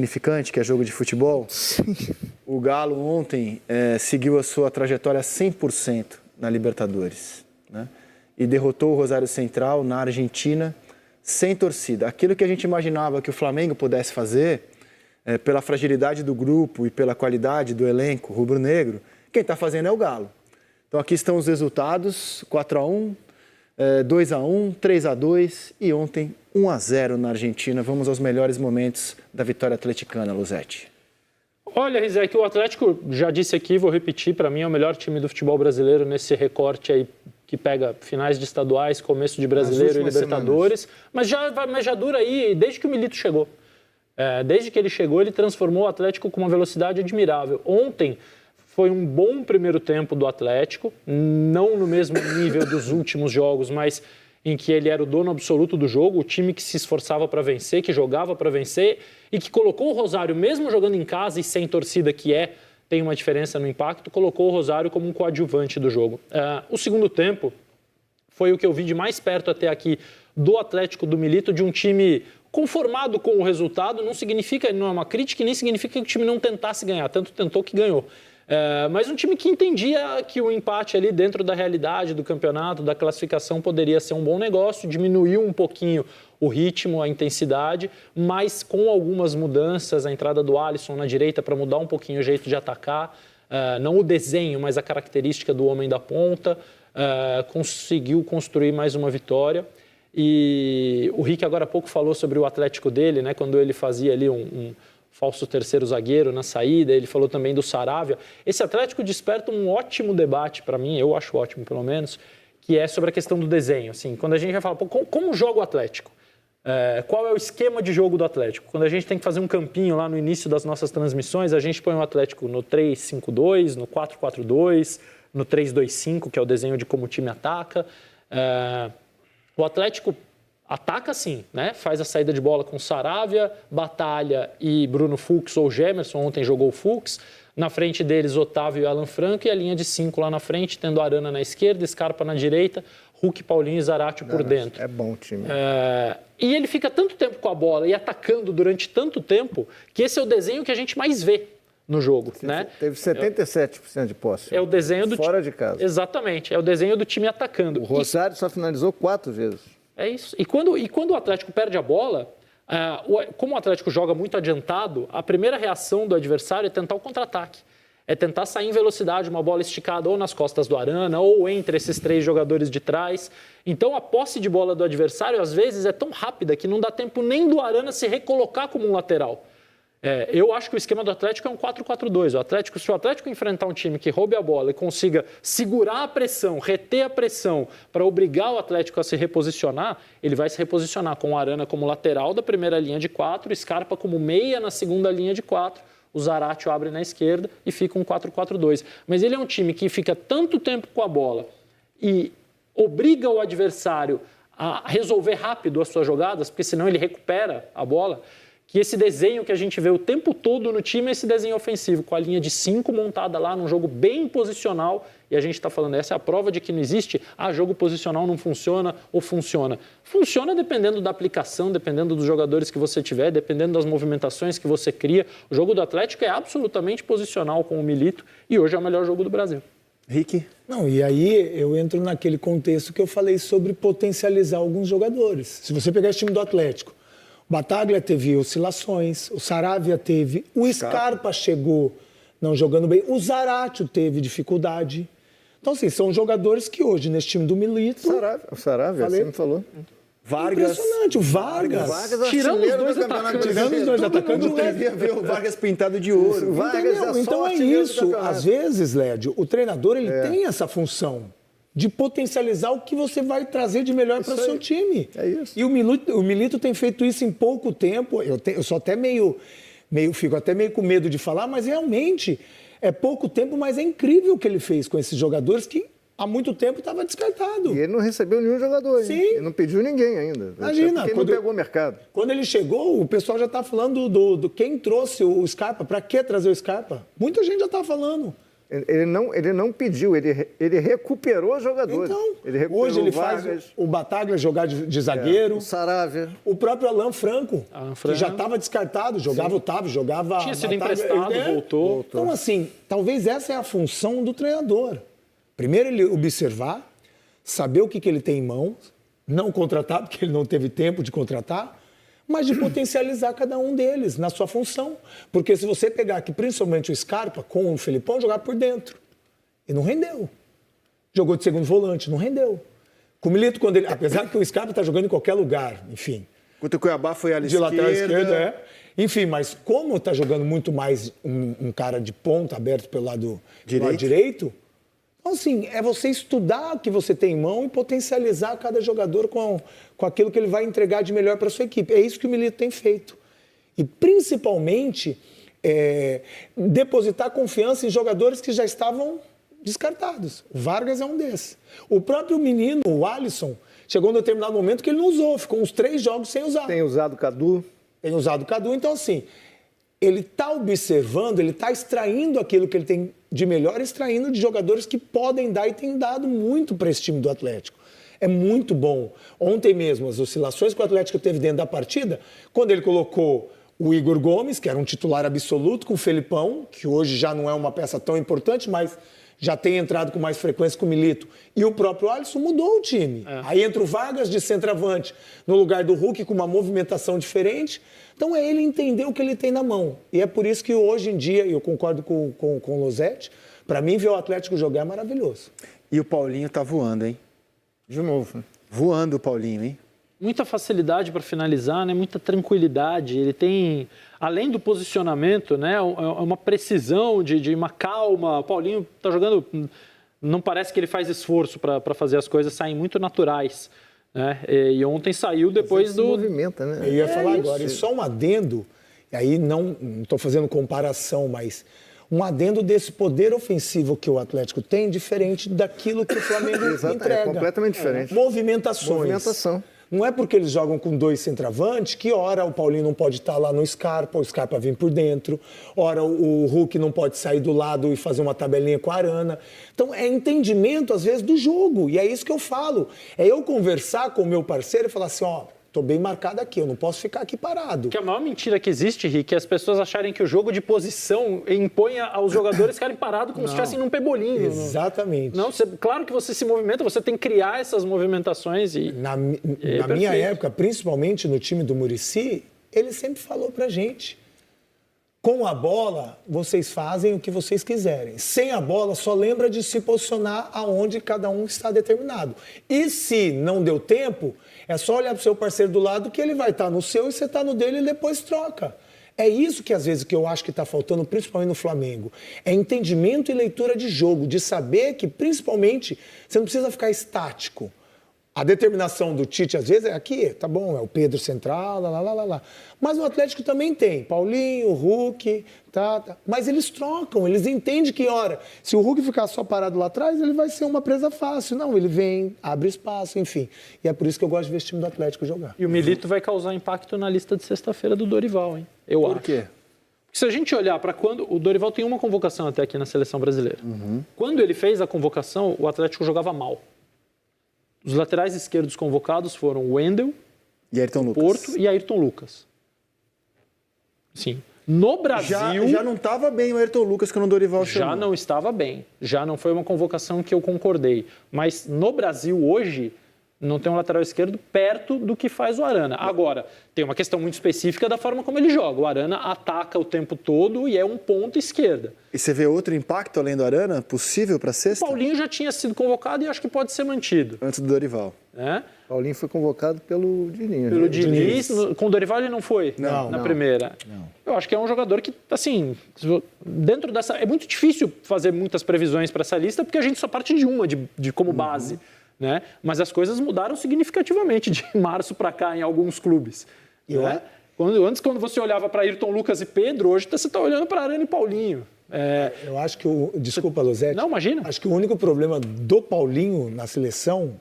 significante, que é jogo de futebol. Sim. O Galo ontem seguiu a sua trajetória 100% na Libertadores, né? E derrotou o Rosário Central na Argentina sem torcida. Aquilo que a gente imaginava que o Flamengo pudesse fazer, pela fragilidade do grupo e pela qualidade do elenco rubro-negro, quem está fazendo é o Galo. Então aqui estão os resultados: 4-1, 2-1, 3-2 e ontem 1-0 na Argentina. Vamos aos melhores momentos da vitória atleticana, Luzetti. Olha, Rizek, o Atlético, já disse aqui, vou repetir, para mim é o melhor time do futebol brasileiro nesse recorte aí que pega finais de estaduais, começo de Brasileiro e Libertadores, mas já dura aí desde que o Milito chegou. Desde que ele chegou, ele transformou o Atlético com uma velocidade admirável. Ontem foi um bom primeiro tempo do Atlético, não no mesmo nível dos últimos jogos, mas em que ele era o dono absoluto do jogo, o time que se esforçava para vencer, que jogava para vencer e que colocou o Rosário, mesmo jogando em casa e sem torcida, tem uma diferença no impacto, colocou o Rosário como um coadjuvante do jogo. O segundo tempo foi o que eu vi de mais perto até aqui do Atlético do Milito, de um time conformado com o resultado. Não é uma crítica e nem significa que o time não tentasse ganhar, tanto tentou que ganhou. Mas um time que entendia que o empate ali dentro da realidade do campeonato, da classificação, poderia ser um bom negócio, diminuiu um pouquinho o ritmo, a intensidade, mas com algumas mudanças, a entrada do Alisson na direita para mudar um pouquinho o jeito de atacar, não o desenho, mas a característica do homem da ponta, conseguiu construir mais uma vitória. E o Rick agora há pouco falou sobre o Atlético dele, né, quando ele fazia ali um falso terceiro zagueiro na saída, ele falou também do Saravia. Esse Atlético desperta um ótimo debate para mim, eu acho ótimo pelo menos, que é sobre a questão do desenho. Assim, quando a gente vai falar, como joga o Atlético? Qual é o esquema de jogo do Atlético? Quando a gente tem que fazer um campinho lá no início das nossas transmissões, a gente põe o Atlético no 3-5-2, no 4-4-2, no 3-2-5, que é o desenho de como o time ataca. O Atlético ataca sim, né? Faz a saída de bola com Saravia, Batalha e Bruno Fux ou Gemerson. Ontem jogou o Fux. Na frente deles, Otávio e Alan Franco. E a linha de 5 lá na frente, tendo Arana na esquerda, Scarpa na direita, Hulk, Paulinho e Zaratio por dentro. É bom o time. E ele fica tanto tempo com a bola e atacando durante tanto tempo que esse é o desenho que a gente mais vê no jogo, né? Teve 77% de posse. É o desenho do fora de casa. Exatamente, é o desenho do time atacando. O Rosário só finalizou 4 vezes. É isso. E quando o Atlético perde a bola, como o Atlético joga muito adiantado, a primeira reação do adversário é tentar o contra-ataque. É tentar sair em velocidade, uma bola esticada ou nas costas do Arana ou entre esses 3 jogadores de trás. Então a posse de bola do adversário às vezes é tão rápida que não dá tempo nem do Arana se recolocar como um lateral. Eu acho que o esquema do Atlético é um 4-4-2. Se o Atlético enfrentar um time que roube a bola e consiga segurar a pressão, reter a pressão para obrigar o Atlético a se reposicionar, ele vai se reposicionar com o Arana como lateral da primeira linha de 4, Scarpa como meia na segunda linha de 4, o Zaratio abre na esquerda e fica um 4-4-2. Mas ele é um time que fica tanto tempo com a bola e obriga o adversário a resolver rápido as suas jogadas, porque senão ele recupera a bola, que esse desenho que a gente vê o tempo todo no time é esse desenho ofensivo, com a linha de 5 montada lá num jogo bem posicional. E a gente está falando, essa é a prova de que não existe, jogo posicional não funciona ou funciona. Funciona dependendo da aplicação, dependendo dos jogadores que você tiver, dependendo das movimentações que você cria. O jogo do Atlético é absolutamente posicional com o Milito e hoje é o melhor jogo do Brasil. Rick? Não, e aí eu entro naquele contexto que eu falei sobre potencializar alguns jogadores. Se você pegar esse time do Atlético, o Bataglia teve oscilações, o Saravia teve, o Scarpa chegou não jogando bem, o Zaratio teve dificuldade. Então, assim, são jogadores que hoje, nesse time do Milito... O Saravia, você me falou. Vargas. Impressionante, o Vargas. Tirando os dois atacantes. Tirando os dois atacantes. Não devia ver o Vargas pintado de ouro. O Vargas Então é isso. Às vezes, Lédio, o treinador ele tem essa função de potencializar o que você vai trazer de melhor para o seu time. É isso. E o Milito tem feito isso em pouco tempo. Eu sou até fico até meio com medo de falar, mas realmente é pouco tempo, mas é incrível o que ele fez com esses jogadores que há muito tempo estava descartado. E ele não recebeu nenhum jogador, Sim. Hein? Ele não pediu ninguém ainda. Imagina. Porque ele não pegou o mercado. Quando ele chegou, o pessoal já está falando do quem trouxe o Scarpa. Para que trazer o Scarpa? Muita gente já está falando. Ele não pediu, ele recuperou jogadores. Então, ele recuperou hoje ele Vargas, faz o Bataglia jogar de zagueiro. o Saravia. O próprio Alan Franco, que já estava descartado, jogava Otávio, jogava... Tinha sido Bataglia, emprestado, voltou. Então, assim, talvez essa é a função do treinador. Primeiro ele observar, saber o que ele tem em mãos, não contratar, porque ele não teve tempo de contratar, mas de potencializar cada um deles na sua função. Porque se você pegar aqui, principalmente o Scarpa, com o Felipão, jogar por dentro. E não rendeu. Jogou de segundo volante, não rendeu. Com o Milito, quando ele, apesar que o Scarpa está jogando em qualquer lugar, enfim. Enquanto o Cuiabá foi ali de lateral esquerda, Enfim, mas como está jogando muito mais um cara de ponta aberto pelo lado direito, então, assim, é você estudar o que você tem em mão e potencializar cada jogador com aquilo que ele vai entregar de melhor para a sua equipe. É isso que o Milito tem feito. E, principalmente, depositar confiança em jogadores que já estavam descartados. O Vargas é um desses. O próprio menino, o Alisson, chegou em um determinado momento que ele não usou. Ficou uns 3 jogos sem usar. Tem usado o Cadu. Tem usado o Cadu. Então, assim, ele está observando, ele está extraindo aquilo que ele tem de melhor, extraindo de jogadores que podem dar e tem dado muito para esse time do Atlético. É muito bom. Ontem mesmo, as oscilações que o Atlético teve dentro da partida, quando ele colocou o Igor Gomes, que era um titular absoluto, com o Felipão, que hoje já não é uma peça tão importante, mas já tem entrado com mais frequência com o Milito, e o próprio Alisson, mudou o time. Aí entra o Vargas de centroavante no lugar do Hulk, com uma movimentação diferente. Então é ele entender o que ele tem na mão. E é por isso que hoje em dia, eu concordo com o Losetti, para mim ver o Atlético jogar é maravilhoso. E o Paulinho tá voando, hein? De novo. Voando o Paulinho, hein? Muita facilidade para finalizar, né? Muita tranquilidade. Ele tem, além do posicionamento, né? Uma precisão, de uma calma. O Paulinho está jogando, não parece que ele faz esforço para fazer as coisas, saem muito naturais. Né? E ontem saiu depois do... movimenta, né? Eu ia falar agora, e só um adendo, e aí não estou fazendo comparação, mas um adendo desse poder ofensivo que o Atlético tem, diferente daquilo que o Flamengo entrega. É completamente diferente. Movimentações. Movimentação. Não é porque eles jogam com 2 centroavantes que, ora, o Paulinho não pode estar lá no Scarpa, o Scarpa vem por dentro, ora, o Hulk não pode sair do lado e fazer uma tabelinha com a Arana. Então, é entendimento, às vezes, do jogo. E é isso que eu falo. É eu conversar com o meu parceiro e falar assim, ó, tô bem marcado aqui, eu não posso ficar aqui parado. Que a maior mentira que existe, Rick, é as pessoas acharem que o jogo de posição impõe aos jogadores ficarem parados como se estivessem num pebolinho. Exatamente. Não, claro que você se movimenta, você tem que criar essas movimentações. Na minha época, principalmente no time do Muricy, ele sempre falou pra gente, com a bola, vocês fazem o que vocês quiserem. Sem a bola, só lembra de se posicionar aonde cada um está determinado. E se não deu tempo, é só olhar para o seu parceiro do lado que ele vai estar no seu e você está no dele e depois troca. É isso que, às vezes, que eu acho que está faltando, principalmente no Flamengo. É entendimento e leitura de jogo, de saber que, principalmente, você não precisa ficar estático. A determinação do Tite, às vezes, é aqui, tá bom, é o Pedro central, lá. Mas o Atlético também tem Paulinho, Hulk, tá. Mas eles trocam, eles entendem que, ora, se o Hulk ficar só parado lá atrás, ele vai ser uma presa fácil. Não, ele vem, abre espaço, enfim. E é por isso que eu gosto de ver esse time do Atlético jogar. E o Milito vai causar impacto na lista de sexta-feira do Dorival, hein? Eu acho. Por quê? Porque se a gente olhar para quando... O Dorival tem uma convocação até aqui na Seleção Brasileira. Quando ele fez a convocação, o Atlético jogava mal. Os laterais esquerdos convocados foram o Wendel, E Ayrton Lucas. Porto e Ayrton Lucas. Sim. No Brasil... Já não estava bem o Ayrton Lucas quando o Dorival chamou. Já não estava bem. Já não foi uma convocação que eu concordei. Mas no Brasil, hoje, não tem um lateral esquerdo perto do que faz o Arana. Agora, tem uma questão muito específica da forma como ele joga. O Arana ataca o tempo todo e é um ponto esquerda. E você vê outro impacto além do Arana possível para sexta? O Paulinho já tinha sido convocado e acho que pode ser mantido. Antes do Dorival. Paulinho foi convocado pelo Diniz. Pelo Diniz. Com o Dorival ele não foi na não, primeira. Não. Eu acho que é um jogador que, assim, dentro dessa... É muito difícil fazer muitas previsões para essa lista porque a gente só parte de uma como base. Né? Mas as coisas mudaram significativamente de março para cá em alguns clubes. Né? Antes, quando você olhava para Ayrton Lucas e Pedro, hoje você está olhando para Arana e Paulinho. Eu acho que Desculpa, Losetti. Não, imagina. Acho que o único problema do Paulinho na seleção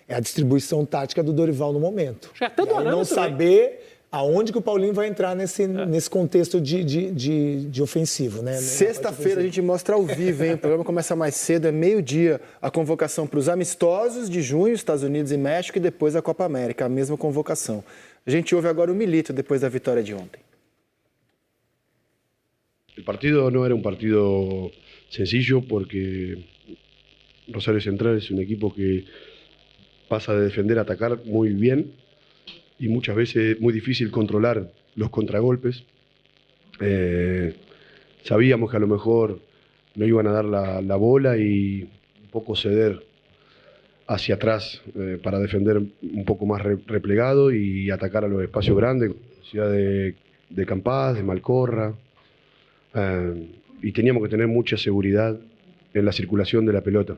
é a distribuição tática do Dorival no momento. Até do Arana não também. saber aonde que o Paulinho vai entrar nesse contexto de ofensivo, né? Sexta-feira a gente mostra ao vivo, hein? O programa começa mais cedo, é meio-dia, a convocação para os amistosos de junho, Estados Unidos e México, e depois a Copa América, a mesma convocação. A gente ouve agora o Milito depois da vitória de ontem. El partido no era un partido sencillo porque Rosario Central es un equipo que pasa de defender a atacar muy bien y muchas veces es muy difícil controlar los contragolpes. Sabíamos que a lo mejor no iban a dar la bola y un poco ceder hacia atrás para defender un poco más replegado y atacar a los espacios grandes, ciudad de Campas, de Malcorra, y teníamos que tener mucha seguridad en la circulación de la pelota.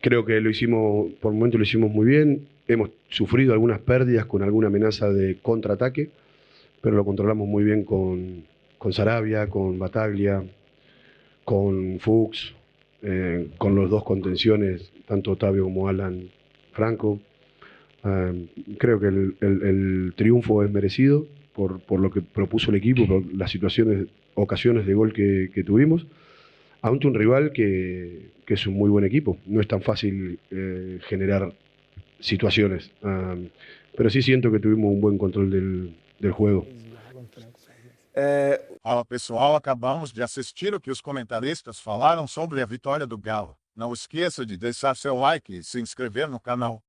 Creo que por el momento lo hicimos muy bien. Hemos sufrido algunas pérdidas con alguna amenaza de contraataque, pero lo controlamos muy bien con Sarabia, con Bataglia, con Fuchs, con los dos contenciones, tanto Otavio como Alan Franco. Creo que el triunfo es merecido por lo que propuso el equipo, por las ocasiones de gol que tuvimos, ante un rival que es un muy buen equipo. No es tan fácil generar situaciones, pero sí siento que tuvimos un buen control del juego. Fala pessoal, acabamos de assistir o que os comentaristas falaram sobre a vitória do Galo. Não esqueça de deixar seu like e se inscrever no canal.